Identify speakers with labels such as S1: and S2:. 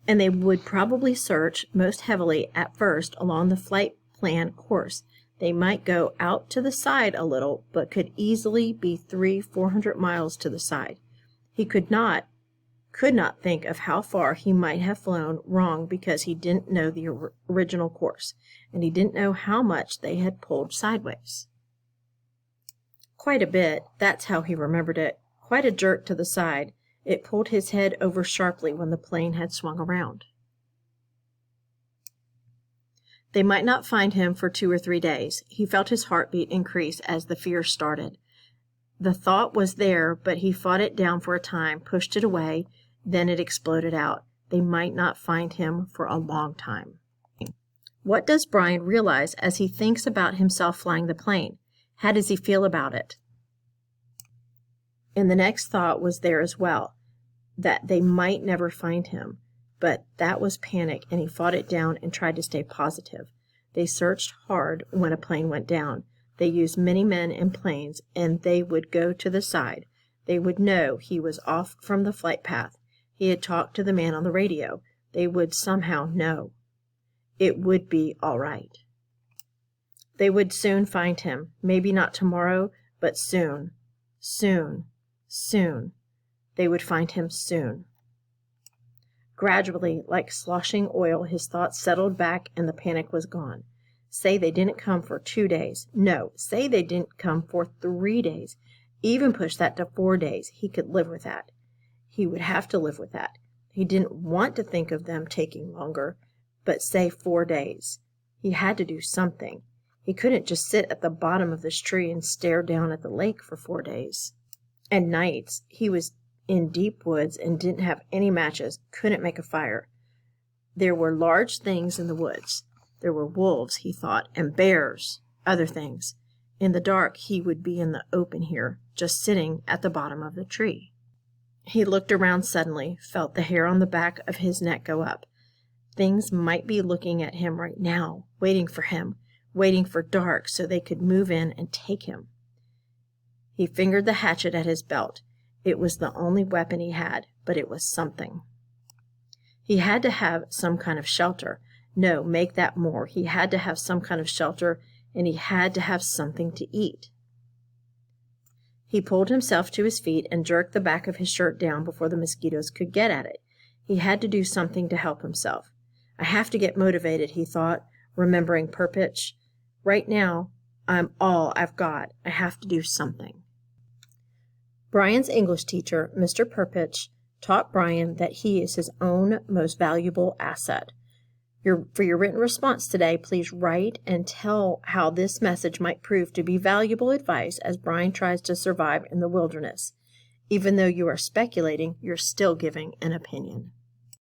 S1: and they would probably search most heavily at first along the flight plan course. They might go out to the side a little, but could easily be 300-400 miles to the side. He could not think of how far he might have flown wrong because he didn't know the original course, and he didn't know how much they had pulled sideways. Quite a bit, that's how he remembered it. Quite a jerk to the side. It pulled his head over sharply when the plane had swung around. They might not find him for 2 or 3 days. He felt his heartbeat increase as the fear started. The thought was there, but he fought it down for a time, pushed it away, then it exploded out. They might not find him for a long time. What does Brian realize as he thinks about himself flying the plane? How does he feel about it? And the next thought was there as well, that they might never find him. But that was panic, and he fought it down and tried to stay positive. They searched hard when a plane went down. They used many men in planes, and they would go to the side. They would know he was off from the flight path. He had talked to the man on the radio. They would somehow know. It would be all right. They would soon find him. Maybe not tomorrow, but soon. Soon. Soon. They would find him soon. Gradually, like sloshing oil, his thoughts settled back and the panic was gone. Say they didn't come for 2 days. No, say they didn't come for 3 days. Even push that to 4 days. He could live with that. He would have to live with that. He didn't want to think of them taking longer, but say 4 days. He had to do something. He couldn't just sit at the bottom of this tree and stare down at the lake for 4 days. And nights, he was in deep woods and didn't have any matches, couldn't make a fire. There were large things in the woods. There were wolves, he thought, and bears, other things. In the dark, he would be in the open here, just sitting at the bottom of the tree. He looked around suddenly, felt the hair on the back of his neck go up. Things might be looking at him right now, waiting for him, waiting for dark so they could move in and take him. He fingered the hatchet at his belt. It was the only weapon he had, but it was something. He had to have some kind of shelter. No, make that more. He had to have some kind of shelter, and he had to have something to eat. He pulled himself to his feet and jerked the back of his shirt down before the mosquitoes could get at it. He had to do something to help himself. I have to get motivated, he thought, remembering Perpich. Right now, I'm all I've got. I have to do something. Brian's English teacher, Mr. Perpich, taught Brian that he is his own most valuable asset. For your written response today, please write and tell how this message might prove to be valuable advice as Brian tries to survive in the wilderness. Even though you are speculating, you're still giving an opinion.